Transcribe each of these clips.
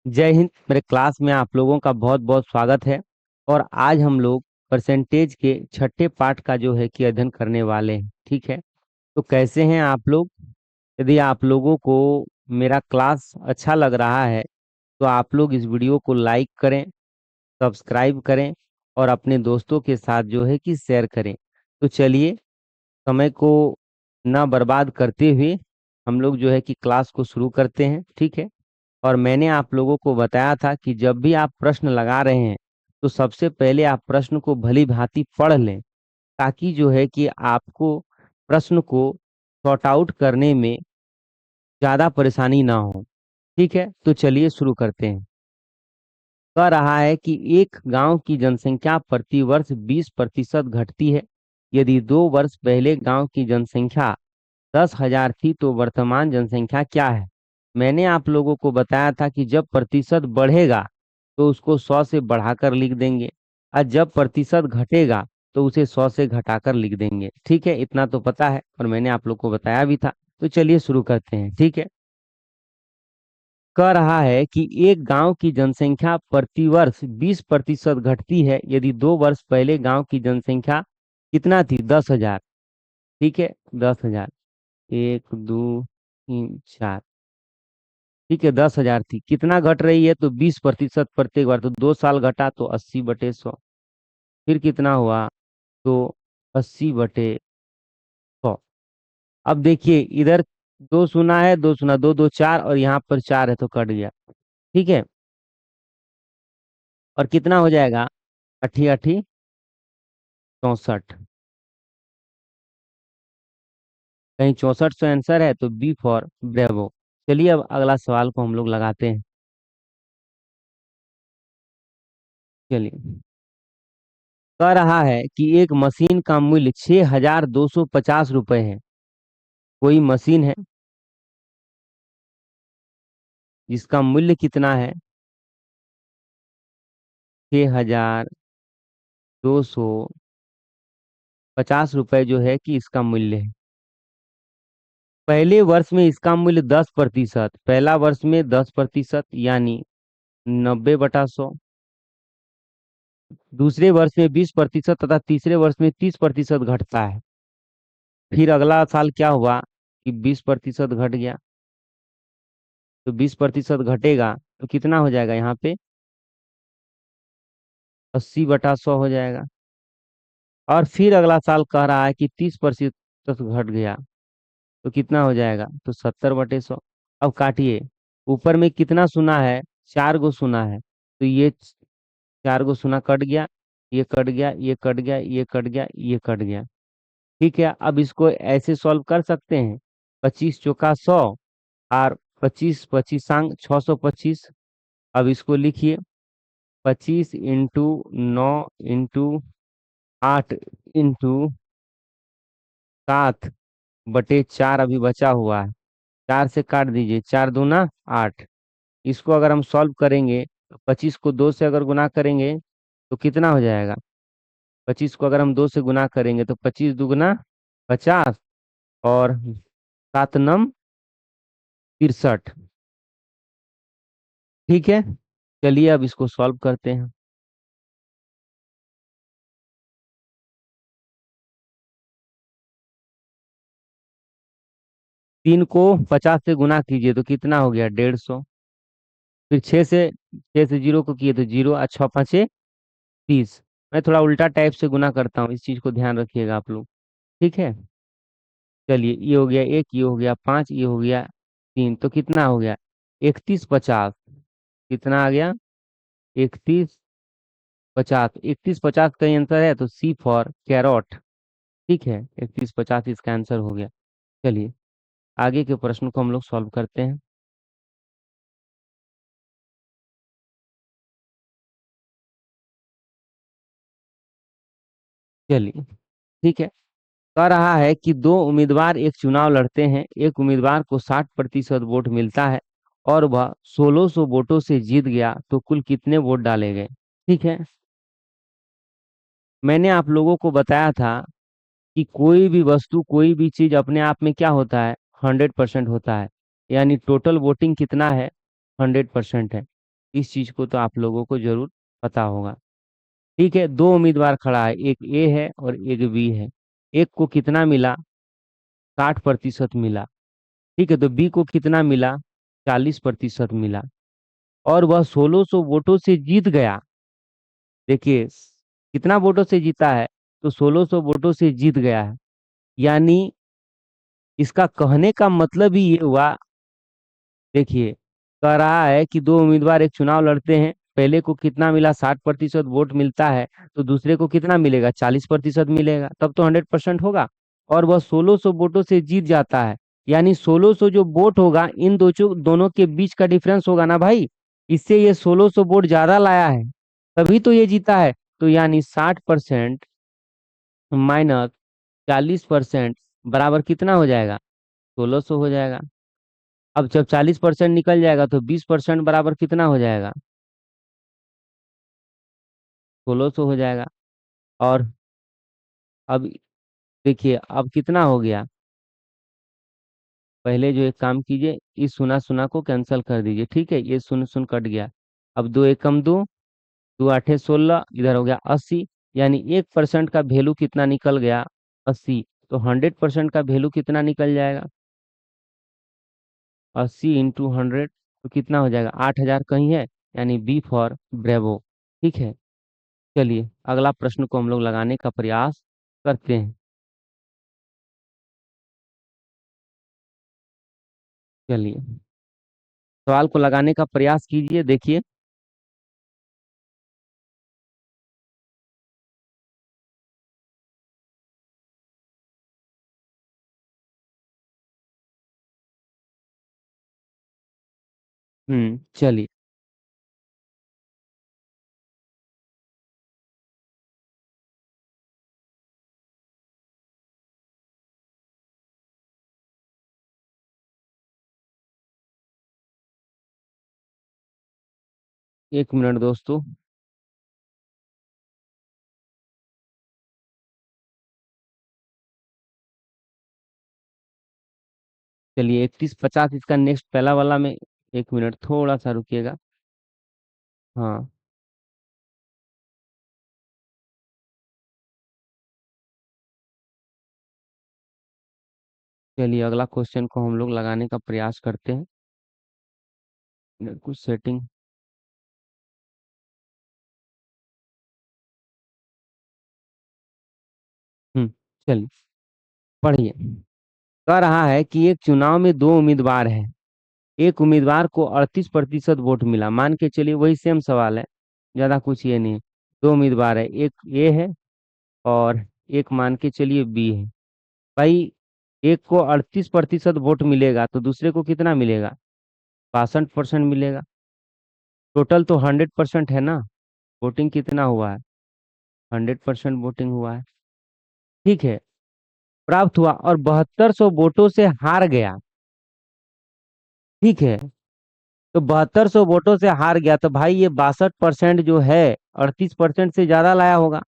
जय हिंद। मेरे क्लास में आप लोगों का बहुत बहुत स्वागत है। और आज हम लोग परसेंटेज के छठे पाठ का जो है कि अध्ययन करने वाले हैं। ठीक है, तो कैसे हैं आप लोग? यदि आप लोगों को मेरा क्लास अच्छा लग रहा है तो आप लोग इस वीडियो को लाइक करें, सब्सक्राइब करें और अपने दोस्तों के साथ जो है कि शेयर करें। तो चलिए, समय को ना बर्बाद करते हुए हम लोग जो है कि क्लास को शुरू करते हैं। ठीक है, और मैंने आप लोगों को बताया था कि जब भी आप प्रश्न लगा रहे हैं तो सबसे पहले आप प्रश्न को भली भांति पढ़ लें, ताकि जो है कि आपको प्रश्न को सॉर्ट आउट करने में ज़्यादा परेशानी ना हो। ठीक है, तो चलिए शुरू करते हैं। कह रहा है कि एक गांव की जनसंख्या प्रति वर्ष 20% घटती है। यदि 2 वर्ष पहले गांव की जनसंख्या 10,000 थी तो वर्तमान जनसंख्या क्या है? मैंने आप लोगों को बताया था कि जब प्रतिशत बढ़ेगा तो उसको 100 से बढ़ाकर लिख देंगे, और जब प्रतिशत घटेगा तो उसे 100 से घटाकर लिख देंगे। ठीक है, इतना तो पता है और मैंने आप लोग को बताया भी था। तो चलिए शुरू करते हैं। ठीक है, कह रहा है कि एक गांव की जनसंख्या प्रति वर्ष 20% घटती है। यदि 2 वर्ष पहले गांव की जनसंख्या कितना थी? 10,000। ठीक है, 10,000। 1 2 3 4। ठीक है, 10,000 थी। कितना घट रही है? तो 20% प्रत्येक बार। तो 2 साल घटा तो 80/100। फिर कितना हुआ? तो 80/100। अब देखिए इधर दो सुना है, दो सुना, दो दो चार, और यहाँ पर चार है तो कट गया। ठीक है, और कितना हो जाएगा? अठी अठी 64। कहीं 64 से आंसर है तो बी फॉर ब्रेवो। चलिए अब अगला सवाल को हम लोग लगाते हैं। चलिए, कह रहा है कि एक मशीन का मूल्य 6,250 रुपये है। कोई मशीन है जिसका मूल्य कितना है? 6,250 रुपये जो है कि इसका मूल्य है। पहले वर्ष में इसका मूल्य 10%, पहला वर्ष में 10% यानी 90/100। दूसरे वर्ष में 20% तथा तीसरे वर्ष में 30% घटता है। फिर अगला साल क्या हुआ कि 20% घट गया, तो 20% घटेगा तो कितना हो जाएगा? यहाँ पे 80/100 हो जाएगा। और फिर अगला साल कह रहा है कि 30% घट गया तो कितना हो जाएगा? तो 70/100। अब काटिए, ऊपर में कितना सुना है? 4 गो सुना है, तो ये 4 गो सुना कट गया, ये कट गया, ये कट गया, ये कट गया, ये कट गया। ठीक है, अब इसको ऐसे सॉल्व कर सकते हैं। 25 चौका 100, और 25 25 625। अब इसको लिखिए, 25 × 9 × 8 × 7/4 अभी बचा हुआ है। 4 से काट दीजिए, 4 दूना 8। इसको अगर हम सॉल्व करेंगे तो 25 को 2 से अगर गुना करेंगे तो कितना हो जाएगा? 25 को अगर हम 2 से गुना करेंगे तो 25 दूना 50, और 7 नम 63। ठीक है, चलिए अब इसको सॉल्व करते हैं। 3 को 50 से गुना कीजिए तो कितना हो गया? 150। फिर 6 से 0 को किए तो 0, और 6 5 30। मैं थोड़ा उल्टा टाइप से गुना करता हूँ, इस चीज को ध्यान रखिएगा आप लोग। ठीक है, चलिए, ये हो गया 1, ये हो गया 5, ये हो गया 3, तो कितना हो गया? 31/50। कितना आ गया? 31/50। 31/50 का आंसर है, तो सी फॉर कैरोट। ठीक है, 31/50 इसका आंसर हो गया। चलिए आगे के प्रश्न को हम लोग सॉल्व करते हैं। चलिए, ठीक है। कह रहा है कि दो उम्मीदवार एक चुनाव लड़ते हैं। एक उम्मीदवार को 60% वोट मिलता है और वह 1600 वोटों से जीत गया, तो कुल कितने वोट डाले गए? ठीक है, मैंने आप लोगों को बताया था कि कोई भी वस्तु, कोई भी चीज अपने आप में क्या होता है? 100% होता है। यानी टोटल वोटिंग कितना है? 100% है। इस चीज को तो आप लोगों को जरूर पता होगा। ठीक है, दो उम्मीदवार खड़ा है, एक ए है और एक बी है। एक को कितना मिला? 60% मिला। ठीक है, तो बी को कितना मिला? 40% मिला। और वह 1600 वोटों से जीत गया। देखिए, कितना वोटों से जीता है? तो 1600 वोटों से जीत गया है। यानी इसका कहने का मतलब ही ये हुआ। देखिए, कह रहा है कि दो उम्मीदवार एक चुनाव लड़ते हैं, पहले को कितना मिला? 60% वोट मिलता है, तो दूसरे को कितना मिलेगा? 40% मिलेगा, तब तो 100% होगा। और वह 1600 वोटों से जीत जाता है। यानी 1600 जो वोट होगा, इन दोनों के बीच का डिफरेंस होगा ना भाई। इससे ये 1600 वोट ज्यादा लाया है, तभी तो ये जीता है। तो यानी 60% माइनस 40% बराबर कितना हो जाएगा? 1600 हो जाएगा। अब जब 40% निकल जाएगा तो 20% बराबर कितना हो जाएगा? 1600 हो जाएगा। और अब देखिए, अब कितना हो गया? पहले जो एक काम कीजिए, इस सुना सुना को कैंसिल कर दीजिए। ठीक है, ये सुन सुन कट गया। अब दो एकम दो, दो आठे 16, इधर हो गया 80। यानी 1% का वैल्यू कितना निकल गया? 80। तो 100% का वैल्यू कितना निकल जाएगा? 80 × 100 तो कितना हो जाएगा? 8000 कहीं है, यानी बी फॉर ब्रेवो। ठीक है, चलिए अगला प्रश्न को हम लोग लगाने का प्रयास करते हैं। चलिए, सवाल को लगाने का प्रयास कीजिए, देखिए। चलिए। एक मिनट दोस्तों। चलिए, 3150 इसका नेक्स्ट पहला वाला में। एक मिनट थोड़ा सा रुकिएगा। हाँ, चलिए अगला क्वेश्चन को हम लोग लगाने का प्रयास करते हैं। कुछ सेटिंग। हम्म चलिए, पढ़िए। कह रहा है कि एक चुनाव में दो उम्मीदवार हैं। एक उम्मीदवार को 38% वोट मिला, मान के चलिए वही सेम सवाल है, ज्यादा कुछ ये नहीं है। दो उम्मीदवार है, एक ए है और एक मान के चलिए बी है। भाई, एक को 38% वोट मिलेगा तो दूसरे को कितना मिलेगा? 62% मिलेगा। टोटल तो 100% है ना। वोटिंग कितना हुआ है? 100% वोटिंग हुआ है। ठीक है, प्राप्त हुआ और 7200 वोटों से हार गया। ठीक है, तो 7200 वोटों से हार गया, तो भाई ये 62% जो है 38% से ज्यादा लाया होगा।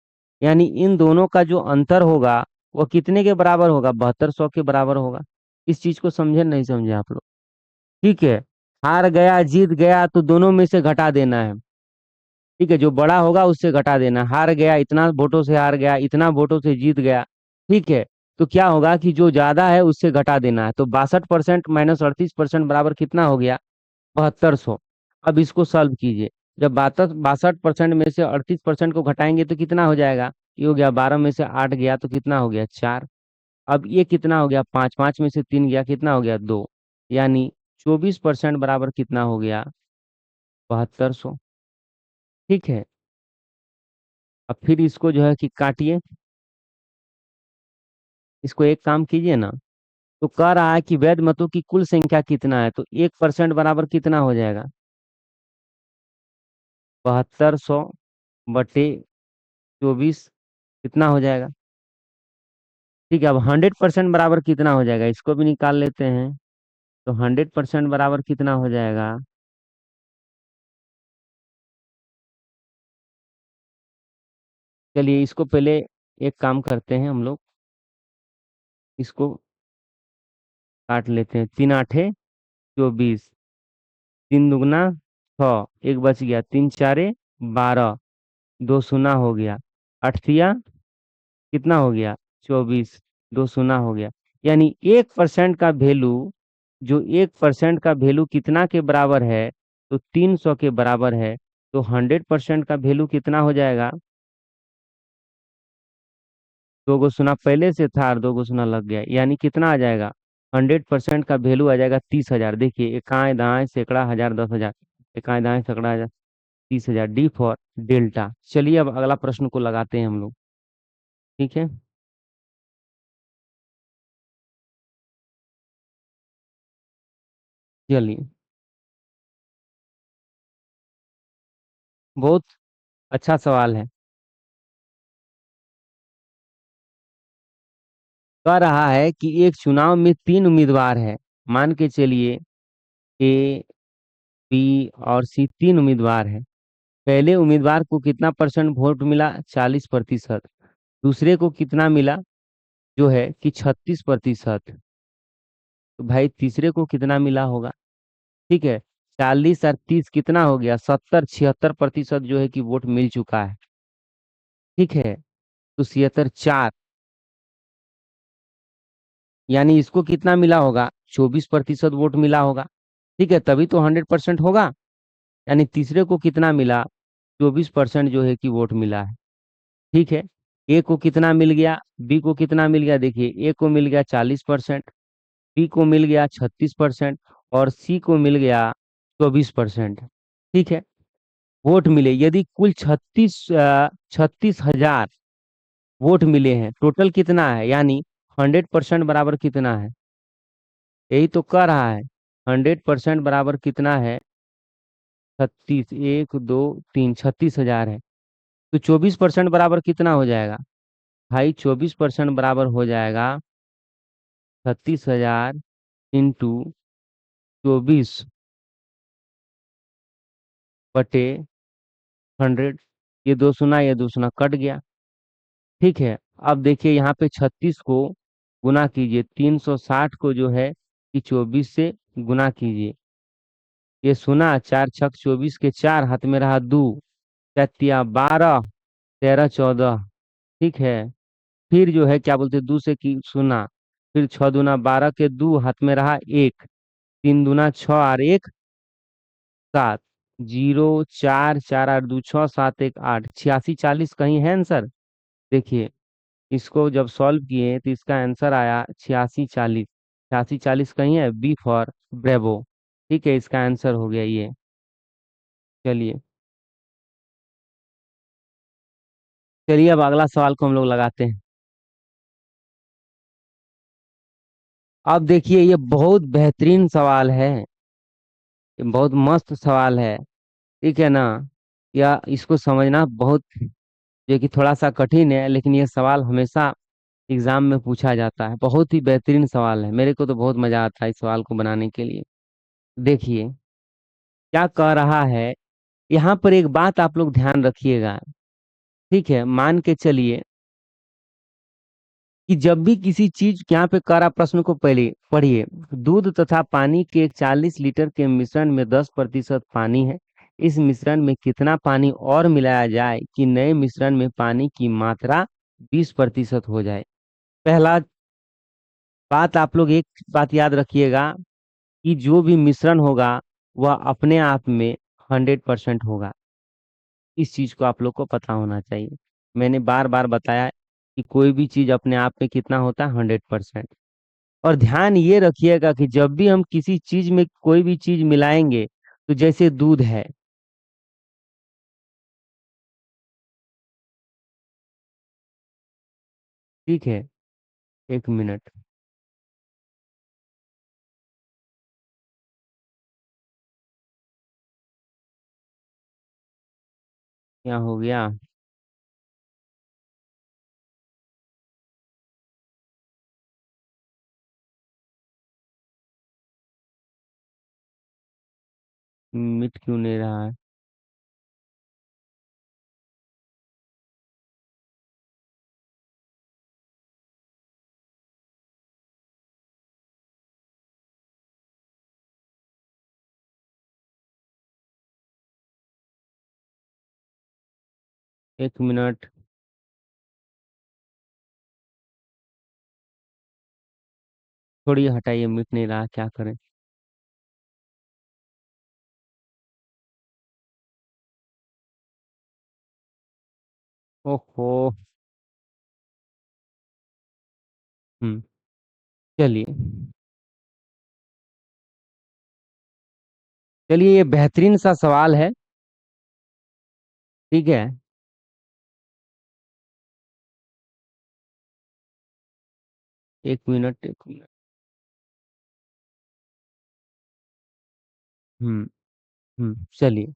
यानी इन दोनों का जो अंतर होगा वो कितने के बराबर होगा? 7200 के बराबर होगा। इस चीज को समझे नहीं समझे आप लोग? ठीक है, हार गया जीत गया तो दोनों में से घटा देना है। ठीक है, जो बड़ा होगा उससे घटा देना। हार गया इतना वोटों से, हार गया इतना वोटों से, जीत गया। ठीक है, तो क्या होगा कि जो ज्यादा है उससे घटा देना है। तो 62% माइनस 38% बराबर कितना हो गया? 7200। अब इसको सॉल्व कीजिए। जब 62% में से 38% को घटाएंगे तो कितना हो जाएगा? ये हो गया 12 में से 8 गया तो कितना हो गया? 4। अब ये कितना हो गया? 5, 5 में से 3 गया, कितना हो गया? 2। यानी 24% बराबर कितना हो गया? 7200। ठीक है, अब फिर इसको जो है कि काटिए। इसको एक काम कीजिए ना। तो कह रहा है कि वैध मतों की कुल संख्या कितना है, तो 1% बराबर कितना हो जाएगा? 7200/24 कितना हो जाएगा? ठीक है, अब 100% बराबर कितना हो जाएगा, इसको भी निकाल लेते हैं। तो 100% बराबर कितना हो जाएगा? चलिए इसको पहले एक काम करते हैं हम लोग। इसको काट लेते हैं। 3 8 24, 3 दुगना एक बच गया, 3 4 12, 2 शून्य हो गया, अठतिया कितना हो गया, 24, 2 शून्य हो गया। यानी 1% का वैल्यू, जो 1% का वैल्यू कितना के बराबर है, तो 300 के बराबर है। तो 100% का वैल्यू कितना हो जाएगा, 2 गो शून्य पहले से था और 2 गो शून्य लग गया, यानी कितना आ जाएगा, 100% का वैल्यू आ जाएगा 30,000। देखिए, इकाई दाएं सैकड़ा हजार 10,000, इकाई दाएं सैकड़ा हजार, 30,000, डी फॉर डेल्टा। चलिए अब अगला प्रश्न को लगाते हैं हम लोग। ठीक है, चलिए, बहुत अच्छा सवाल है। कह रहा है कि एक चुनाव में 3 उम्मीदवार है, मान के चलिए ए, बी और सी 3 उम्मीदवार है। पहले उम्मीदवार को कितना परसेंट वोट मिला, 40%। दूसरे को कितना मिला, जो है कि 36%। तो भाई तीसरे को कितना मिला होगा। ठीक है, 40 और 30 कितना हो गया, 70, 76% जो है कि वोट मिल चुका है। ठीक है, तो 76 4, यानी इसको कितना मिला होगा, 24% वोट मिला होगा। ठीक है, तभी तो 100% होगा। यानी तीसरे को कितना मिला, 24% जो है कि वोट मिला है। ठीक है, ए को कितना मिल गया, बी को कितना मिल गया, देखिए ए को मिल गया 40%, बी को मिल गया 36%, और सी को मिल गया 24%। ठीक है, वोट मिले यदि कुल 36,000 वोट मिले हैं, टोटल कितना है, यानी 100% बराबर कितना है, यही तो कह रहा है। 100% बराबर कितना है, 36, 1 2 3, 36,000 है। तो 24% बराबर कितना हो जाएगा, भाई 24% बराबर हो जाएगा 36,000 इंटू 24/100। ये दो सुना कट गया। ठीक है, अब देखिए यहाँ पे 36 को गुना कीजिए, 360 को जो है कि 24 से गुना कीजिए। ये सुना, 4 6 24 के 4 हाथ में रहा 2, 4 3 12, 13 14। ठीक है, फिर जो है क्या बोलते, 2 से की सुना, फिर 6 दूना 12 के 2 हाथ में रहा 1, 3 दूना 6 और 1 7, 0 4 4 8 2 6 7 1 8, 86 40 कहीं है आंसर। देखिए, इसको जब सॉल्व किए तो इसका आंसर आया 86 40। 86 40 कहीं है, बी फॉर ब्रेवो। ठीक है, इसका आंसर हो गया ये। चलिए, चलिए अब अगला सवाल को हम लोग लगाते हैं। अब देखिए, ये बहुत बेहतरीन सवाल है, ये बहुत मस्त सवाल है। ठीक है ना, या इसको समझना बहुत, जो कि थोड़ा सा कठिन है, लेकिन ये सवाल हमेशा एग्जाम में पूछा जाता है। बहुत ही बेहतरीन सवाल है, मेरे को तो बहुत मजा आता है इस सवाल को बनाने के लिए। देखिए क्या कह रहा है, यहाँ पर एक बात आप लोग ध्यान रखिएगा। ठीक है, मान के चलिए कि जब भी किसी चीज, यहाँ पे करा प्रश्न को पहले पढ़िए। दूध तथा पानी के 40 लीटर के मिश्रण में 10% पानी है। इस मिश्रण में कितना पानी और मिलाया जाए कि नए मिश्रण में पानी की मात्रा 20% हो जाए। पहला बात, आप लोग एक बात याद रखिएगा कि जो भी मिश्रण होगा वह अपने आप में 100% होगा। इस चीज को आप लोग को पता होना चाहिए। मैंने बार बार बताया कि कोई भी चीज अपने आप में कितना होता है, 100%। और ध्यान ये रखिएगा कि जब भी हम किसी चीज में कोई भी चीज मिलाएंगे, तो जैसे दूध है, ठीक है, 1 मिनट, क्या हो गया, मिट क्यों नहीं रहा है। एक मिनट। थोड़ी हटाइए, मिट नहीं रहा, क्या करें। ओहो। हम्म। चलिए। चलिए, ये बेहतरीन सा सवाल है। ठीक है। एक मिनट, एक मिनट। हम्म। चलिए।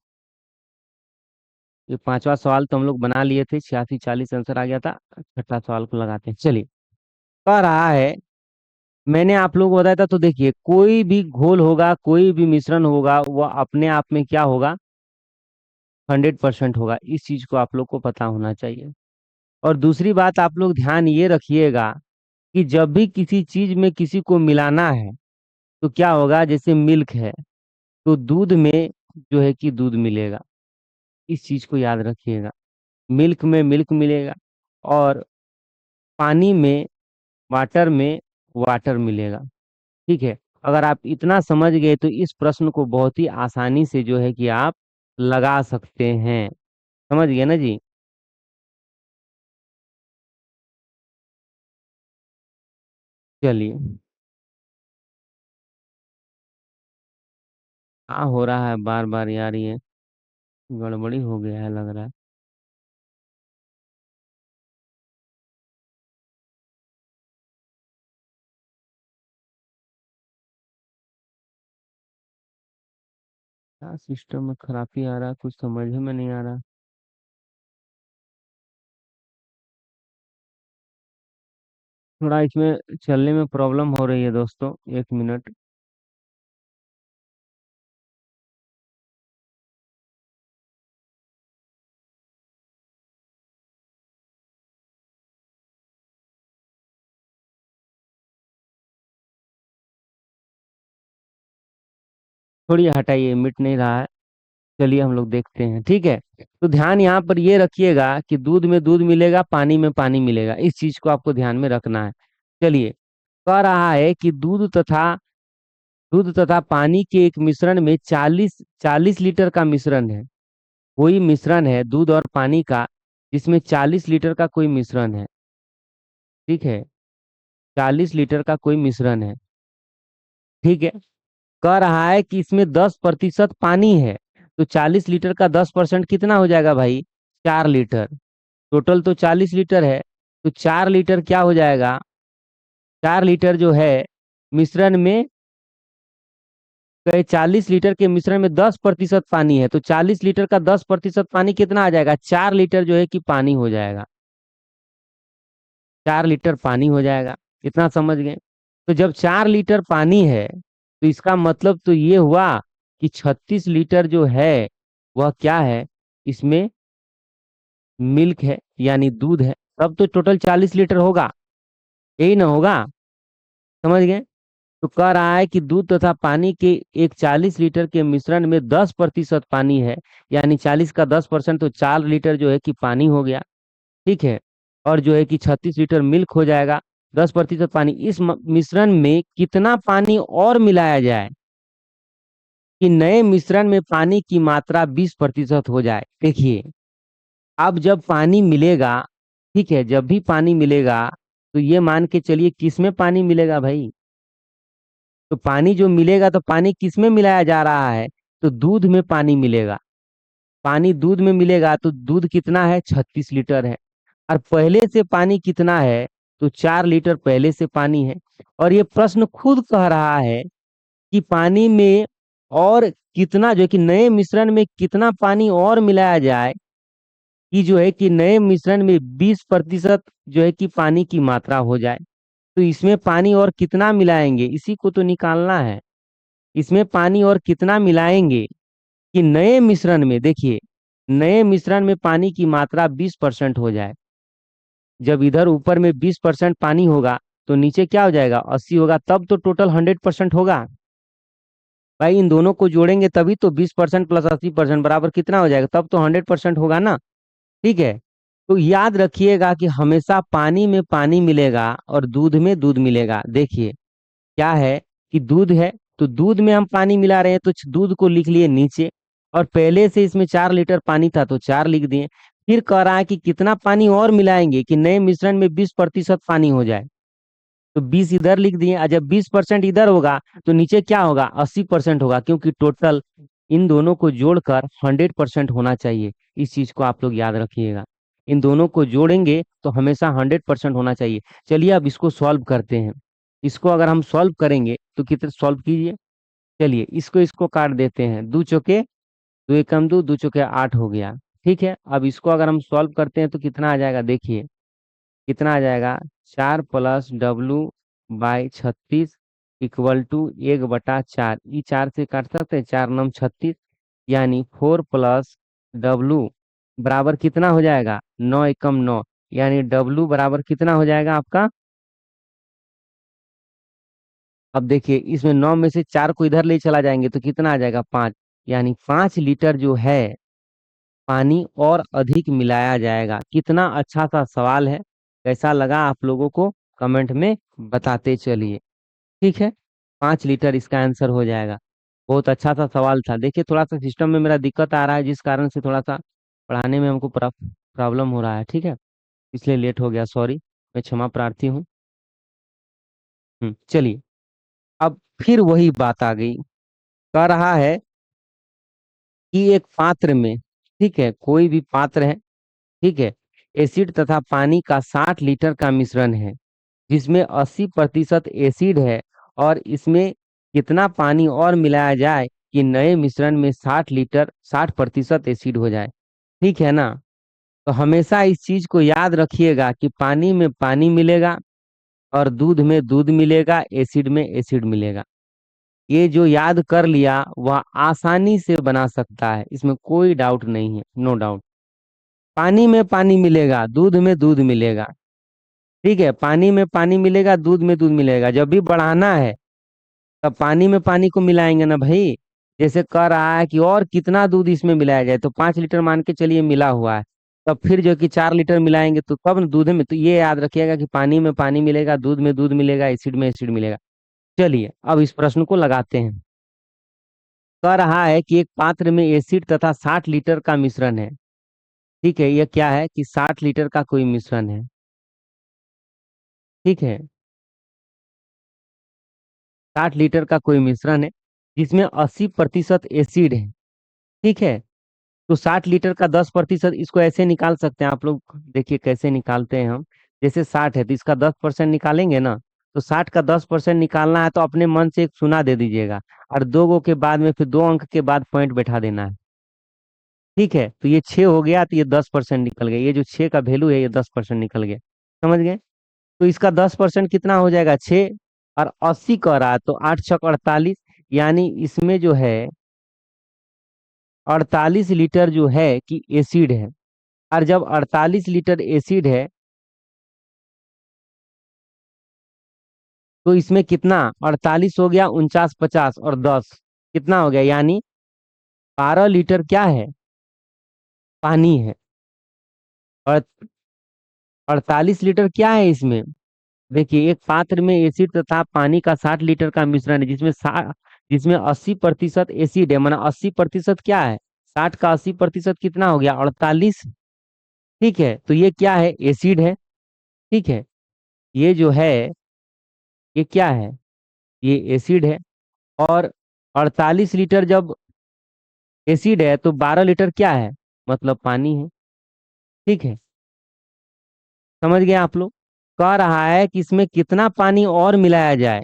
ये पांचवा सवाल तो हम लोग बना लिए थे, 86 40 आंसर आ गया था। छठा सवाल को लगाते हैं, चलिए। कह रहा है, मैंने आप लोगों को बताया था, तो देखिए, कोई भी घोल होगा, कोई भी मिश्रण होगा, वह अपने आप में क्या होगा? 100% होगा। इस चीज को आप लोग को पता होना चाहिए। और दूसरी बात, आप लोग ध्यान ये रखिएगा कि जब भी किसी चीज में किसी को मिलाना है, तो क्या होगा? जैसे मिल्क है, तो दूध में जो है कि दूध मिलेगा। इस चीज को याद रखिएगा। मिल्क में मिल्क मिलेगा, और पानी में, वाटर में वाटर मिलेगा। ठीक है। अगर आप इतना समझ गए तो इस प्रश्न को बहुत ही आसानी से जो है कि आप लगा सकते हैं। समझ गए ना जी? चलिए। हाँ, हो रहा है बार बार यार, ये गड़बड़ी हो गया है लग रहा है। क्या सिस्टम में खराबी आ रहा है, कुछ समझ में नहीं आ रहा। थोड़ा इसमें चलने में प्रॉब्लम हो रही है दोस्तों, एक मिनट। थोड़ी हटाइए, मिट नहीं रहा है। चलिए, हम लोग देखते हैं, ठीक है। तो ध्यान यहाँ पर ये रखिएगा कि दूध में दूध मिलेगा, पानी में पानी मिलेगा। इस चीज को आपको ध्यान में रखना है। चलिए। कह रहा है कि दूध तथा पानी के एक मिश्रण में 40 लीटर का मिश्रण है। कोई मिश्रण है दूध और पानी का, जिसमें 40 लीटर का कोई मिश्रण है। ठीक है। 40 लीटर का कोई मिश्रण है। ठीक है। कह रहा है कि इसमें 10% पानी है। तो 40 लीटर का 10% कितना हो जाएगा भाई? 4 लीटर। टोटल तो 40 लीटर है। तो 4 लीटर क्या हो जाएगा? 4 लीटर जो है मिश्रण में, कहे 40 लीटर के मिश्रण में 10% पानी है, तो 40 लीटर का 10% पानी कितना आ जाएगा? 4 लीटर जो है कि पानी हो जाएगा। 4 लीटर पानी हो जाएगा। इतना समझ गए? तो जब 4 लीटर पानी है, तो इसका मतलब तो ये हुआ कि 36 लीटर जो है वह क्या है? इसमें मिल्क है, यानी दूध है। तब तो टोटल 40 लीटर होगा। यही ना होगा? समझ गए? तो कह रहा है कि दूध तथा पानी के एक 40 लीटर के मिश्रण में 10% पानी है, यानी 40 का 10% तो 4 लीटर जो है कि पानी हो गया। ठीक है। और जो है कि 36 लीटर मिल्क हो जाएगा। 10% पानी, इस मिश्रण में कितना पानी और मिलाया जाए कि नए मिश्रण में पानी की मात्रा 20% हो जाए? देखिए, अब जब पानी मिलेगा, ठीक है, जब भी पानी मिलेगा, तो ये मान के चलिए किस में पानी मिलेगा भाई? तो पानी जो मिलेगा, तो पानी किस में मिलाया जा रहा है? तो दूध में पानी मिलेगा। पानी दूध में मिलेगा, तो दूध कितना है? 36 लीटर है। और पहले से पानी कितना है? तो 4 लीटर पहले से पानी है। और ये प्रश्न खुद कह रहा है कि पानी में और कितना, जो है कि नए मिश्रण में कितना पानी और मिलाया जाए कि जो है कि नए मिश्रण में 20% जो है कि पानी की मात्रा हो जाए। तो इसमें पानी और कितना मिलाएंगे, इसी को तो निकालना है। इसमें पानी और कितना मिलाएंगे कि नए मिश्रण में, देखिए, नए मिश्रण में पानी की मात्रा 20% हो जाए। जब इधर ऊपर में 20% पानी होगा, तो नीचे क्या हो जाएगा? 80 होगा, तब तो टोटल 100% होगा। भाई, इन दोनों को जोड़ेंगे तभी तो 20% प्लस 80% बराबर कितना हो जाएगा? तब तो 100% होगा ना। ठीक है। तो याद रखिएगा कि हमेशा पानी में पानी मिलेगा और दूध में दूध मिलेगा। देखिए क्या है कि दूध है, तो दूध में हम पानी मिला रहे हैं, तो दूध को लिख लिए नीचे, और पहले से इसमें 4 लीटर पानी था तो 4 लिख दिए। फिर कह रहा है कि कितना पानी और मिलाएंगे कि नए मिश्रण में 20% पानी हो जाए, तो 20 इधर लिख दिए। और जब 20% इधर होगा तो नीचे क्या होगा, 80% होगा, क्योंकि टोटल इन दोनों को जोड़कर 100% होना चाहिए। इस चीज को आप लोग याद रखिएगा, इन दोनों को जोड़ेंगे तो हमेशा 100% होना चाहिए। चलिए अब इसको सॉल्व करते हैं। इसको अगर हम सॉल्व करेंगे तो कितने, सॉल्व कीजिए। चलिए इसको इसको काट देते हैं, दो चौके दो एकम दो, दो चौके 8 हो गया। ठीक है, अब इसको अगर हम सॉल्व करते हैं तो कितना आ जाएगा, देखिए कितना आ जाएगा, 4+W/36 = 1/4। ये 4 से काट सकते हैं, 4×9 = 36, यानी 4+W बराबर कितना हो जाएगा, 9 × 9, यानी W बराबर कितना हो जाएगा आपका। अब देखिए इसमें 9 में से 4 को इधर ले चला जाएंगे तो कितना आ जाएगा, 5, यानी 5 लीटर जो है पानी और अधिक मिलाया जाएगा। कितना अच्छा सा सवाल है, कैसा लगा आप लोगों को कमेंट में बताते चलिए। ठीक है, 5 लीटर इसका आंसर हो जाएगा। बहुत अच्छा सा सवाल था। देखिए थोड़ा सा सिस्टम में मेरा दिक्कत आ रहा है, जिस कारण से थोड़ा सा पढ़ाने में हमको प्रॉब्लम हो रहा है। ठीक है, इसलिए लेट हो गया, सॉरी, मैं क्षमा प्रार्थी हूँ। चलिए अब फिर वही बात आ गई, कह रहा है कि एक पात्र में, ठीक है, कोई भी पात्र है, ठीक है, एसिड तथा पानी का 60 लीटर का मिश्रण है, जिसमें 80% एसिड है, और इसमें कितना पानी और मिलाया जाए कि नए मिश्रण में 60 लीटर 60% एसिड हो जाए। ठीक है ना। तो हमेशा इस चीज को याद रखिएगा कि पानी में पानी मिलेगा और दूध में दूध मिलेगा, एसिड में एसिड मिलेगा। ये जो याद कर लिया वह आसानी से बना सकता है, इसमें कोई डाउट नहीं है, नो डाउट। पानी में पानी मिलेगा, दूध में दूध मिलेगा। ठीक है, पानी में पानी मिलेगा, दूध में दूध मिलेगा। जब भी बढ़ाना है तब पानी में पानी को मिलाएंगे ना भाई। जैसे कह रहा है कि और कितना दूध इसमें मिलाया जाए, तो 5 लीटर मान के चलिए मिला हुआ है, तब फिर जो कि 4 लीटर मिलाएंगे तो तब न दूध में, तो ये याद रखिएगा कि पानी में पानी मिलेगा, दूध में दूध मिलेगा, एसिड में एसिड मिलेगा। चलिए अब इस प्रश्न को लगाते हैं। कह रहा है कि एक पात्र में एसिड तथा 60 लीटर का मिश्रण है। ठीक है, यह क्या है कि 60 लीटर का कोई मिश्रण है। ठीक है, 60 लीटर का कोई मिश्रण है जिसमें 80% एसिड है। ठीक है, तो 60 लीटर का 10%, इसको ऐसे निकाल सकते हैं आप लोग। देखिए कैसे निकालते हैं हम। जैसे 60 है तो इसका 10% निकालेंगे ना, तो 60 का 10% निकालना है तो अपने मन से एक शून्य दे दीजिएगा, और 2 गो के बाद में फिर 2 अंक के बाद पॉइंट बैठा देना है। ठीक है, तो ये 6 हो गया, तो ये 10% निकल गया, ये जो 6 का वैल्यू है ये 10% निकल गया। समझ गए। तो इसका 10% कितना हो जाएगा, 6, और 80 कह रहा है तो 8×6 = 48, यानी इसमें जो है 48 लीटर जो है कि एसिड है। और जब 48 लीटर एसिड है तो इसमें कितना, 48 हो गया, 49, 50 और 10 कितना हो गया, यानी 12 लीटर क्या है, पानी है। और 48 लीटर क्या है इसमें। देखिए एक पात्र में एसिड तथा पानी का 60 लीटर का मिश्रण है, जिसमें 80% एसिड है, माना 80% क्या है, 60 का 80% कितना हो गया, 48। ठीक है, तो ये क्या है, एसिड है। ठीक है, ये जो है ये क्या है, ये एसिड है। और 48 लीटर जब एसिड है तो 12 लीटर क्या है, मतलब पानी है। ठीक है, समझ गए आप लोग। कह रहा है कि इसमें कितना पानी और मिलाया जाए।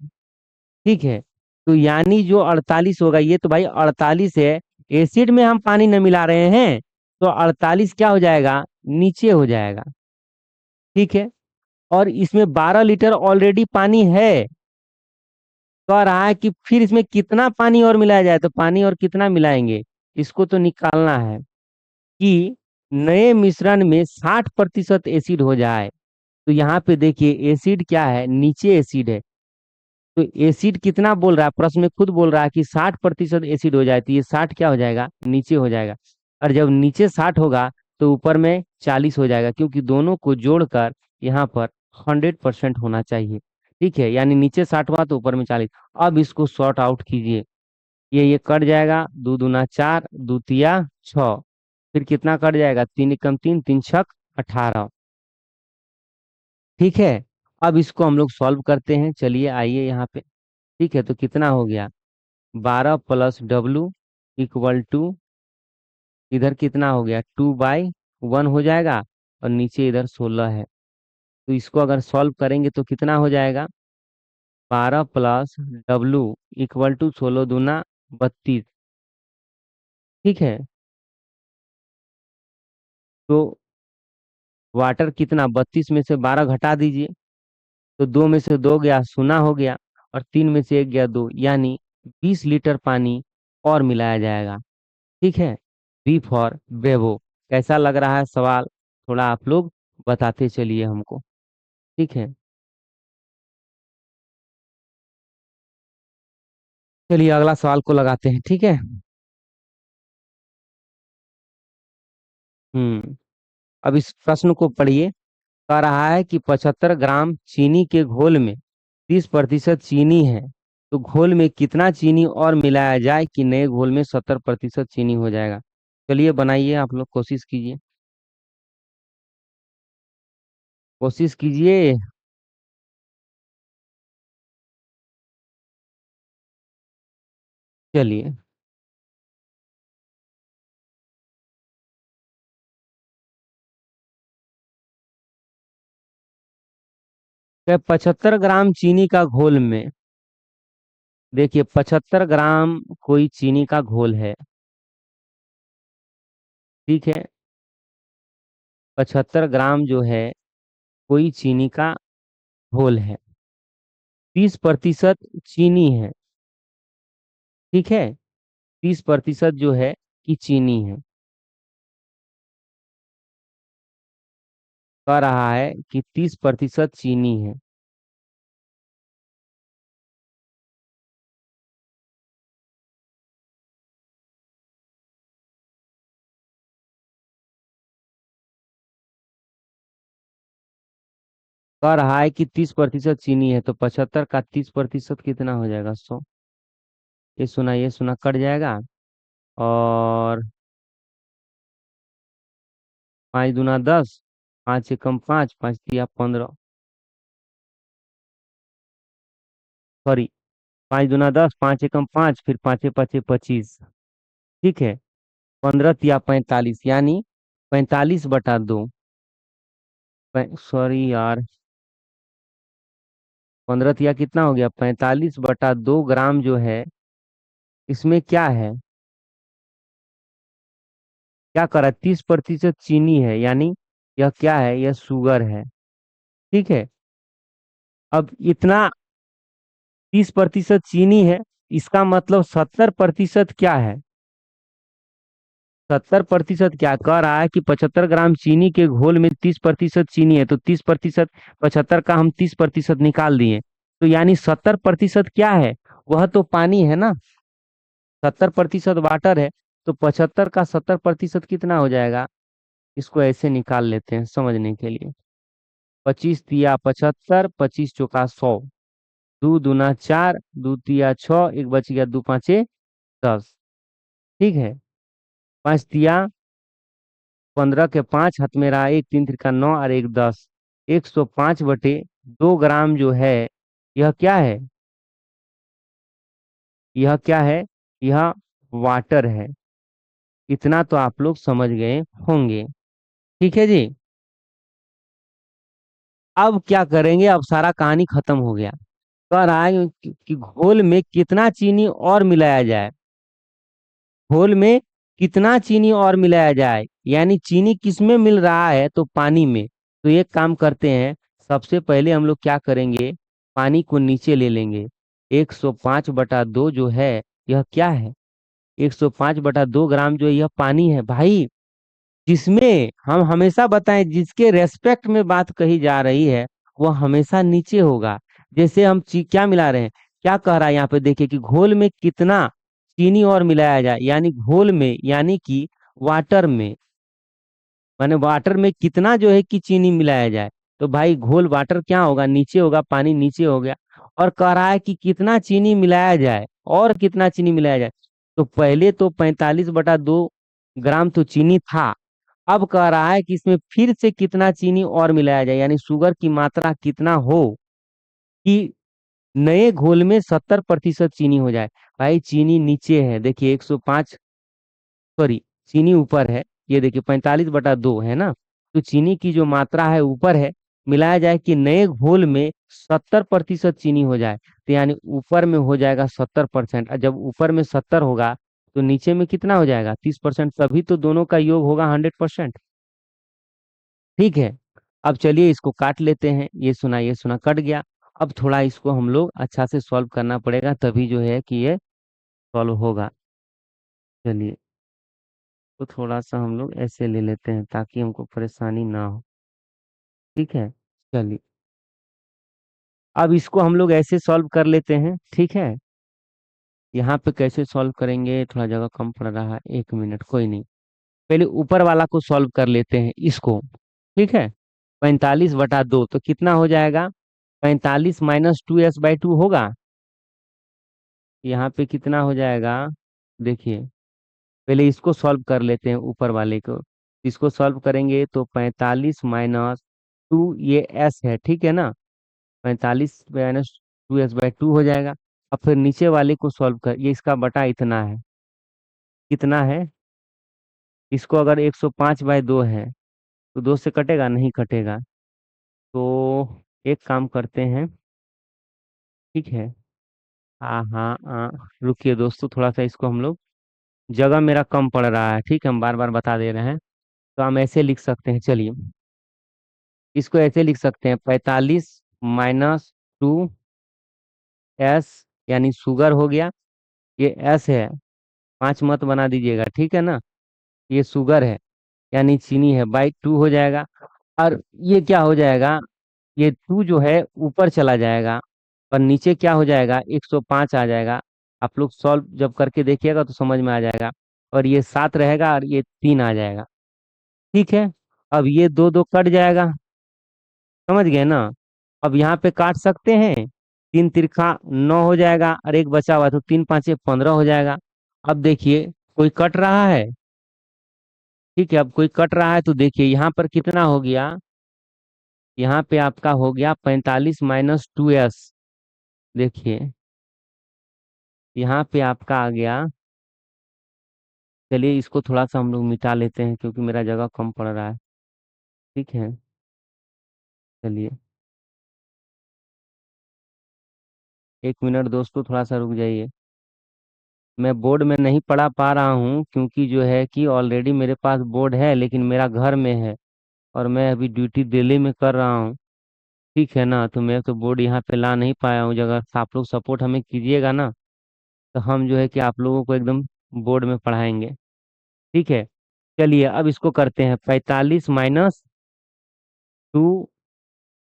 ठीक है, तो यानी जो 48 होगा, ये तो भाई 48 है, एसिड में हम पानी न मिला रहे हैं, तो 48 क्या हो जाएगा, नीचे हो जाएगा। ठीक है, और इसमें 12 लीटर ऑलरेडी पानी है। कह रहा है कि फिर इसमें कितना पानी और मिलाया जाए, तो पानी और कितना मिलाएंगे, इसको तो निकालना है कि नए मिश्रण में 60% एसिड हो जाए। तो यहाँ पे देखिए एसिड क्या है, नीचे एसिड है, तो एसिड कितना बोल रहा है, प्रश्न में खुद बोल रहा है कि 60% एसिड हो जाए, तो ये 60 क्या हो जाएगा, नीचे हो जाएगा। और जब नीचे 60 होगा तो ऊपर में 40 हो जाएगा, क्योंकि दोनों को जोड़कर यहाँ पर 100% होना चाहिए। ठीक है, यानी नीचे 60 हुआ तो ऊपर में 40। अब इसको सॉर्ट आउट कीजिए। ये कट जाएगा, 2 दूना 4, 2 तिया 6। फिर कितना कट जाएगा, 3 एकम 3, 3 छक 18। ठीक है, अब इसको हम लोग सॉल्व करते हैं। चलिए आइए यहाँ पे। ठीक है, तो कितना हो गया, 12 + W = इधर कितना हो गया, 2/1 हो जाएगा, और नीचे इधर 16 है। तो इसको अगर सॉल्व करेंगे तो कितना हो जाएगा, 12 + W = 16 दूना 32। ठीक है, तो वाटर कितना, 32 में से 12 घटा दीजिए, तो 2 में से 2 गया, 0 हो गया, और 3 में से 1 गया, 2, यानी 20 लीटर पानी और मिलाया जाएगा। ठीक है, बी फॉर ब्रेवो। कैसा लग रहा है सवाल, थोड़ा आप लोग बताते चलिए हमको। ठीक है, चलिए अगला सवाल को लगाते हैं। ठीक है। अब इस प्रश्न को पढ़िए। कह रहा है कि 75 ग्राम चीनी के घोल में 30% चीनी है, तो घोल में कितना चीनी और मिलाया जाए कि नए घोल में 70% चीनी हो जाएगा। चलिए बनाइए, आप लोग कोशिश कीजिए, कोशिश कीजिए। चलिए, 75 ग्राम चीनी का घोल में, देखिए 75 ग्राम कोई चीनी का घोल है। ठीक है, 75 ग्राम जो है कोई चीनी का घोल है, 30% चीनी है। ठीक है, 30% जो है कि चीनी है। कह रहा है कि 30% चीनी है। कह रहा है कि 30% चीनी है, तो 75 का 30% कितना हो जाएगा, 100। ये सुना कट जाएगा, और 5 दूना 10, 5 एकम 5, 5 तिया 15। सॉरी, 5 दूना 10, 5 एकम 5, फिर 5 5 25। ठीक है, 15 तिया 45, यानी 45/2। सॉरी यार, 15 तिया कितना हो गया, 45/2 ग्राम जो है, इसमें क्या है, क्या करा, 30% चीनी है, यानी यह क्या है, यह शुगर है। ठीक है, अब इतना 30% चीनी है, इसका मतलब 70% क्या है, 70% क्या कह रहा है कि 75 ग्राम चीनी के घोल में 30% चीनी है, तो 30%, 75 का हम 30% निकाल दिए, तो यानी 70% क्या है, वह तो पानी है ना। 70% वाटर है, तो 75 का 70% कितना हो जाएगा, इसको ऐसे निकाल लेते हैं समझने के लिए। 25 तिया 75, 25 चौका 100, 2 दूना 4, 2 तिया 6, एक बच गया, 2 5 10। ठीक है, 5 तिया 15 के 5, हाथ में रहा 1, 3 तिरका 9, और 1 10। 105/2 ग्राम जो है, यह क्या है, यह क्या है, यह वाटर है। इतना तो आप लोग समझ गए होंगे। ठीक है जी, अब क्या करेंगे, अब सारा कहानी खत्म हो गया। कह रहा है कि घोल में कितना चीनी और मिलाया जाए, घोल में कितना चीनी और मिलाया जाए, यानी चीनी किस में मिल रहा है, तो पानी में। तो एक काम करते हैं, सबसे पहले हम लोग क्या करेंगे, पानी को नीचे ले लेंगे। 105/2 जो है, यह क्या है, 105/2 ग्राम जो है, यह पानी है भाई। जिसमें हम हमेशा बताएं, जिसके रेस्पेक्ट में बात कही जा रही है, वह हमेशा नीचे होगा। जैसे हम क्या मिला रहे हैं, क्या कह रहा है यहाँ पे, देखिए कि घोल में कितना चीनी और मिलाया जाए, यानी घोल में, यानी कि वाटर में। माने वाटर में कितना जो है कि चीनी मिलाया जाए। तो भाई घोल वाटर क्या होगा, नीचे होगा, पानी नीचे हो गया। और कह रहा है कि कितना चीनी मिलाया जाए, और कितना चीनी मिलाया जाए। तो पहले तो 45/2 ग्राम तो चीनी था। अब कह रहा है कि इसमें फिर से कितना चीनी और मिलाया जाए, यानी शुगर की मात्रा कितना हो कि नए घोल में 70% चीनी हो जाए। भाई चीनी नीचे है, देखिए 105, सॉरी, चीनी ऊपर है। ये देखिए 45/2 है ना। तो चीनी की जो मात्रा है ऊपर है। मिलाया जाए कि नए घोल में 70% चीनी हो जाए, तो यानी ऊपर में हो जाएगा 70%। और जब ऊपर में 70 होगा तो नीचे में कितना हो जाएगा, 30%। तभी तो दोनों का योग होगा 100%। ठीक है। अब चलिए इसको काट लेते हैं, ये सुना कट गया। अब थोड़ा इसको हम लोग अच्छा से सॉल्व करना पड़ेगा, तभी जो है कि ये सॉल्व होगा। चलिए, तो थोड़ा सा हम लोग ऐसे ले लेते हैं ताकि हमको परेशानी ना हो। ठीक है। चलिए, अब इसको हम लोग ऐसे सॉल्व कर लेते हैं, ठीक है। यहाँ पे कैसे सॉल्व करेंगे, थोड़ा जगह कम पड़ रहा है, 1 मिनट, कोई नहीं। पहले ऊपर वाला को सॉल्व कर लेते हैं इसको। ठीक है। 45/2 तो कितना हो जाएगा, 45 - 2s/2 होगा। यहाँ पे कितना हो जाएगा, देखिए। पहले इसको सॉल्व कर लेते हैं ऊपर वाले को। इसको सॉल्व करेंगे तो 45 - 2, ये s है, ठीक है ना। 45 - 2s/2 हो जाएगा। अब फिर नीचे वाले को सॉल्व कर, ये इसका बटा इतना है, कितना है। इसको अगर 105/2 है तो 2 से कटेगा, नहीं कटेगा। तो एक काम करते हैं, ठीक है। हाँ हाँ हाँ, रुकिए दोस्तों, थोड़ा सा इसको हम लोग, जगह मेरा कम पड़ रहा है, ठीक है, हम बार बार बता दे रहे हैं। तो हम ऐसे लिख सकते हैं, चलिए। इसको ऐसे लिख सकते हैं, 45 - 2s, यानी शुगर हो गया। ये s है, 5 मत बना दीजिएगा, ठीक है ना। ये शुगर है, यानी चीनी है, बाई 2 हो जाएगा। और ये क्या हो जाएगा, ये 2 जो है ऊपर चला जाएगा, और नीचे क्या हो जाएगा, 105 आ जाएगा। आप लोग सॉल्व जब करके देखिएगा तो समझ में आ जाएगा। और ये 7 रहेगा, और ये 3 आ जाएगा। ठीक है। अब ये दो दो कट जाएगा, समझ गए ना। अब यहाँ पे काट सकते हैं, 3 तिरखा 9 हो जाएगा, और एक बचा हुआ, तो 3 5 15 हो जाएगा। अब देखिए, कोई कट रहा है, ठीक है। अब कोई कट रहा है तो देखिए यहाँ पर कितना हो गया, यहाँ पे आपका हो गया 45 - 2s। देखिए यहाँ पे आपका आ गया। चलिए इसको थोड़ा सा हम लोग मिटा लेते हैं, क्योंकि मेरा जगह कम पड़ रहा है। ठीक है। चलिए, 1 मिनट दोस्तों, थोड़ा सा रुक जाइए। मैं बोर्ड में नहीं पढ़ा पा रहा हूँ, क्योंकि जो है कि ऑलरेडी मेरे पास बोर्ड है, लेकिन मेरा घर में है, और मैं अभी ड्यूटी दिल्ली में कर रहा हूँ। ठीक है ना। तो मैं तो बोर्ड यहाँ पे ला नहीं पाया हूँ। अगर आप लोग सपोर्ट हमें कीजिएगा ना, तो हम जो है कि आप लोगों को एकदम बोर्ड में पढ़ाएंगे। ठीक है। चलिए अब इसको करते हैं, 45 - 2,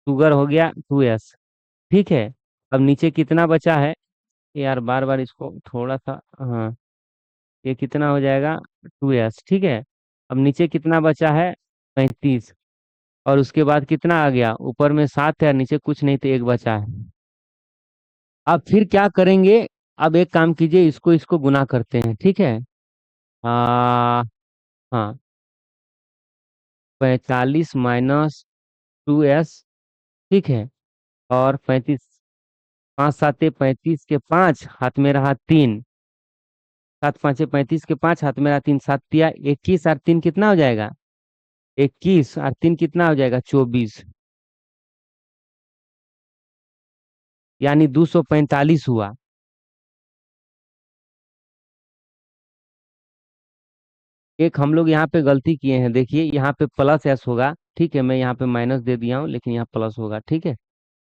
शुगर हो गया 2s। ठीक है। अब नीचे कितना बचा है, यार बार बार इसको थोड़ा सा, हाँ, ये कितना हो जाएगा, 2s। ठीक है। अब नीचे कितना बचा है, 35। और उसके बाद कितना आ गया, ऊपर में 7 है, नीचे कुछ नहीं, तो एक बचा है। अब फिर क्या करेंगे, अब एक काम कीजिए, इसको इसको गुना करते हैं, ठीक है। हाँ, 45 - 2s, ठीक है। और 35, 5 7 35 के 5 हाथ में रहा 3, 7 5 35 के 5 हाथ में रहा 3, 7 तिया 21, और 3 कितना हो जाएगा, 21, और 3 कितना हो जाएगा, 24, यानी 245 हुआ। एक हम लोग यहाँ पे गलती किए हैं, देखिए यहाँ पे प्लस एस होगा, ठीक है। मैं यहाँ पे माइनस दे दिया हूँ, लेकिन यहाँ प्लस होगा, ठीक है।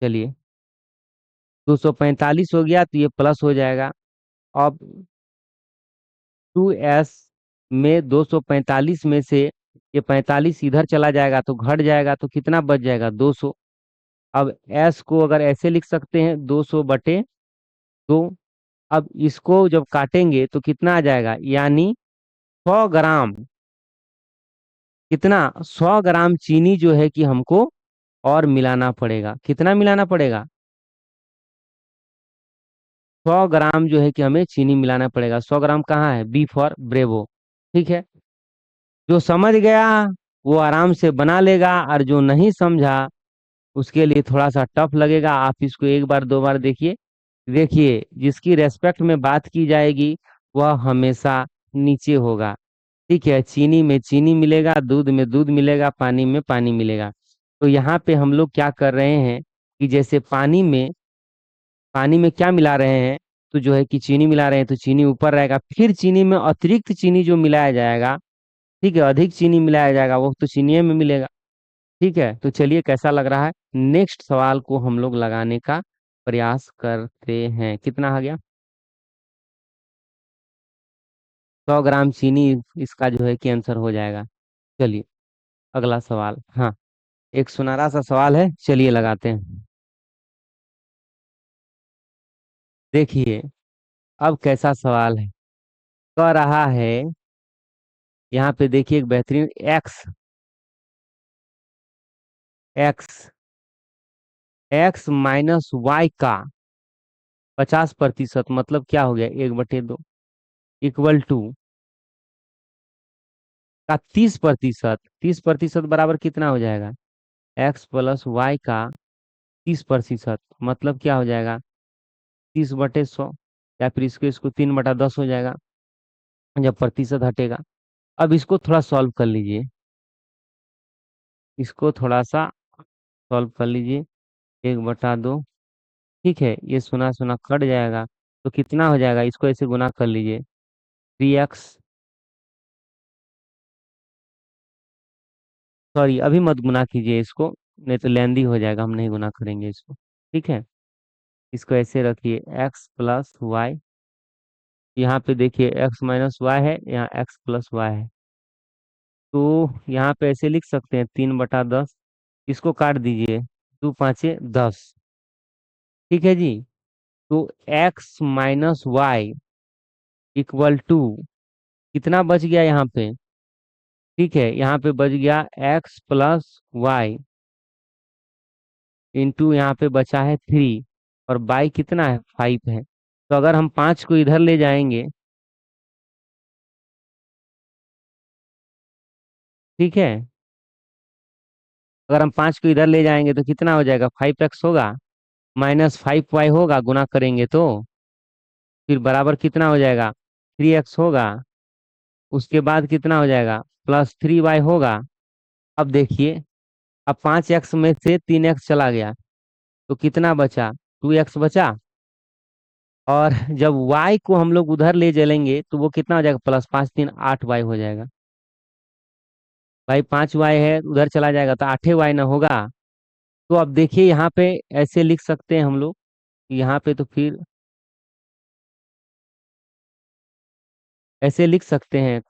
चलिए, 245 हो गया, तो ये प्लस हो जाएगा। अब 2s में 245 में से ये 45 इधर चला जाएगा तो घट जाएगा, तो कितना बच जाएगा, 200। अब s को अगर ऐसे लिख सकते हैं, 200/2। अब इसको जब काटेंगे तो कितना आ जाएगा, यानी 100 ग्राम, कितना? 100 ग्राम चीनी जो है कि हमको और मिलाना पड़ेगा। कितना मिलाना पड़ेगा? 100 ग्राम जो है कि हमें चीनी मिलाना पड़ेगा। 100 ग्राम कहाँ है? B for bravo. ठीक है। जो समझ गया वो आराम से बना लेगा, और जो नहीं समझा उसके लिए थोड़ा सा टफ लगेगा। आप इसको एक बार दो बार देखिए। देखिए, जिसकी रेस्पेक्ट में बात की जाएगी वह हमेशा नीचे होगा। ठीक है। चीनी में चीनी मिलेगा, दूध में दूध मिलेगा, पानी में पानी मिलेगा। तो यहाँ पे हम लोग क्या कर रहे हैं कि जैसे पानी में क्या मिला रहे हैं, तो जो है कि चीनी मिला रहे हैं, तो चीनी ऊपर रहेगा। फिर चीनी में अतिरिक्त चीनी जो मिलाया जाएगा, ठीक है, अधिक चीनी मिलाया जाएगा, वो तो चीनी में मिलेगा। ठीक है। तो चलिए, कैसा लग रहा है? नेक्स्ट सवाल को हम लोग लगाने का प्रयास करते हैं। कितना आ गया? 100 ग्राम चीनी इसका जो है कि आंसर हो जाएगा। चलिए, अगला सवाल। हाँ, एक सुनहरा सा सवाल है, चलिए लगाते हैं। देखिए, अब कैसा सवाल है। कह रहा है, यहाँ पे देखिए एक बेहतरीन X X X minus Y का 50%, मतलब क्या हो गया? 1/2 इक्वल टू का 30%। 30% बराबर कितना हो जाएगा? एक्स प्लस वाई का 30%, मतलब क्या हो जाएगा? 30/100, या फिर इसको इसको 3/10 हो जाएगा जब प्रतिशत हटेगा। अब इसको थोड़ा सॉल्व कर लीजिए। इसको थोड़ा सा सॉल्व कर लीजिए। 1/2। ठीक है, ये सुना सुना कट जाएगा, तो कितना हो जाएगा? इसको ऐसे गुना कर लीजिए। 3x। सॉरी, अभी मत गुना कीजिए इसको, नहीं तो लेंदी हो जाएगा, हम नहीं गुना करेंगे इसको। ठीक है। इसको ऐसे रखिए, एक्स प्लस वाई। यहाँ पे देखिए एक्स माइनस वाई है, यहाँ एक्स प्लस वाई है। तो यहाँ पे ऐसे लिख सकते हैं, 3/10। इसको काट दीजिए, 2×5=10। ठीक है जी। तो X minus Y equal to कितना बच गया यहाँ पे? ठीक है, यहाँ पे बच गया एक्स प्लस वाई इंटू यहाँ पे बचा है 3, और बाई कितना है? 5 है। तो अगर हम 5 को इधर ले जाएंगे, ठीक है, अगर हम 5 को इधर ले जाएंगे तो कितना हो जाएगा? 5x होगा, माइनस 5y होगा, गुना करेंगे तो फिर बराबर कितना हो जाएगा? 3x होगा। उसके बाद कितना हो जाएगा? +3y होगा। अब देखिए, अब 5x में से 3x चला गया, तो कितना बचा? 2x बचा। और जब y को हम लोग उधर ले चलेंगे तो वो कितना हो जाएगा? +5×3 = 8y हो जाएगा। भाई 5y है, उधर चला जाएगा तो 8y ना होगा। तो अब देखिए, यहाँ पे ऐसे लिख सकते हैं हम लोग, यहाँ पे तो फिर ऐसे लिख सकते हैं,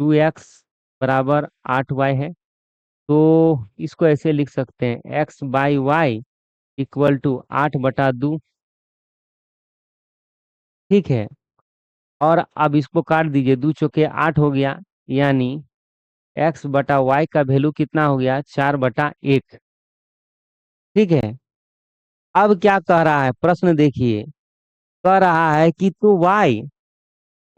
2x बराबर 8y है। तो इसको ऐसे लिख सकते हैं, x/y इक्वल टू 8/2। ठीक है। और अब इसको काट दीजिए, 2×4 = 8 हो गया, यानी x/y का वैल्यू कितना हो गया? 4/1। ठीक है। अब क्या कह रहा है प्रश्न देखिए, कह रहा है कि तो y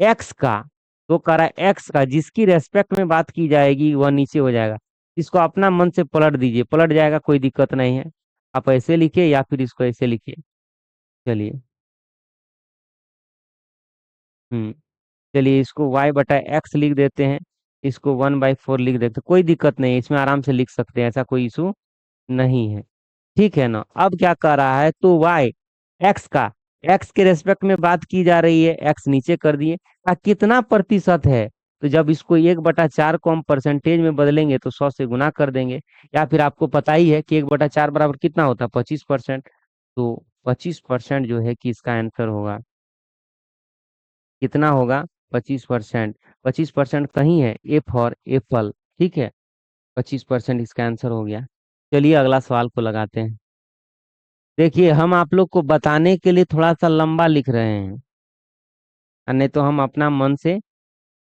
x का, तो कह रहा है x का जिसकी रेस्पेक्ट में बात की जाएगी वह नीचे हो जाएगा। इसको अपना मन से पलट दीजिए, पलट जाएगा, कोई दिक्कत नहीं है। आप ऐसे लिखिए या फिर इसको ऐसे लिखिए। चलिए। हम्म चलिए, इसको y/x लिख देते हैं, इसको 1/4 लिख देते हैं, कोई दिक्कत नहीं है, इसमें आराम से लिख सकते हैं, ऐसा कोई इशू नहीं है। ठीक है ना? अब क्या कर रहा है, तो y x का, x के रेस्पेक्ट में बात की जा रही है, x नीचे कर दिए। कितना प्रतिशत है? तो जब इसको 1/4 को हम परसेंटेज में बदलेंगे तो 100 से गुना कर देंगे। या फिर आपको पता ही है कि 1/4 बराबर कितना होता है? 25%। तो 25% जो है कि इसका आंसर होगा। कितना होगा? 25%। 25% कहीं है, ए फॉर एप्पल। ठीक है, 25% इसका आंसर हो गया। चलिए, अगला सवाल को लगाते हैं। देखिए, हम आप लोग को बताने के लिए थोड़ा सा लंबा लिख रहे हैं, और नहीं तो हम अपना मन से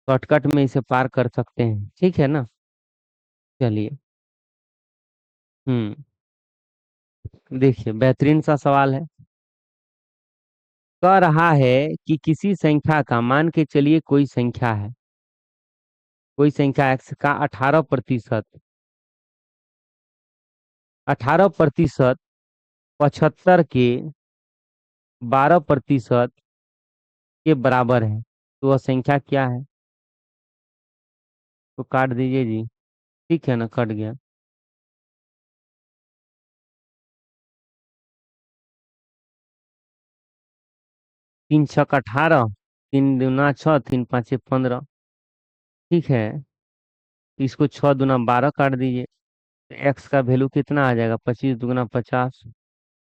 शॉर्टकट में इसे पार कर सकते हैं, ठीक है ना। चलिए। हम्म। देखिए, बेहतरीन सा सवाल है। कह रहा है कि किसी संख्या का, मान के चलिए कोई संख्या है, कोई संख्या एक्स का 18%, 18% 75 के 12% के बराबर है, तो वह संख्या क्या है। तो काट दीजिए जी। ठीक है ना, कट गया। 3 6 18, 3 दूना 6, 3 5 15। ठीक है। इसको 6 दूना 12 काट दीजिए। एक्स का वैल्यू कितना आ जाएगा, 25 दूना 50।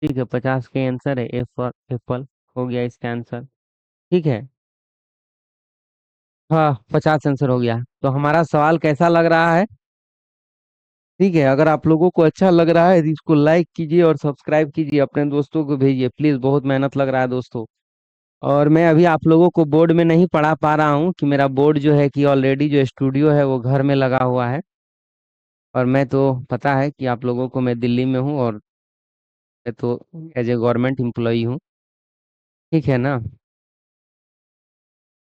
ठीक है, 50 के आंसर है एप्पल, एप्पल हो गया इसका आंसर। ठीक है। हाँ, 50 आंसर हो गया। तो हमारा सवाल कैसा लग रहा है। ठीक है, अगर आप लोगों को अच्छा लग रहा है तो इसको लाइक कीजिए और सब्सक्राइब कीजिए, अपने दोस्तों को भेजिए प्लीज, बहुत मेहनत लग रहा है दोस्तों। और मैं अभी आप लोगों को बोर्ड में नहीं पढ़ा पा रहा हूँ कि मेरा बोर्ड जो है कि ऑलरेडी जो स्टूडियो है वो घर में लगा हुआ है। और मैं तो, पता है कि आप लोगों को, मैं दिल्ली में हूँ और मैं तो एज ए गवर्नमेंट एम्प्लॉई हूँ। ठीक है ना।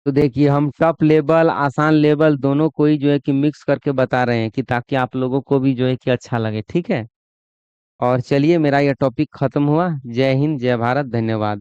तो देखिए, हम टफ लेवल आसान लेवल दोनों को ही जो है कि मिक्स करके बता रहे हैं, कि ताकि आप लोगों को भी जो है कि अच्छा लगे, ठीक है। और चलिए, मेरा यह टॉपिक खत्म हुआ। जय हिंद, जय भारत, धन्यवाद।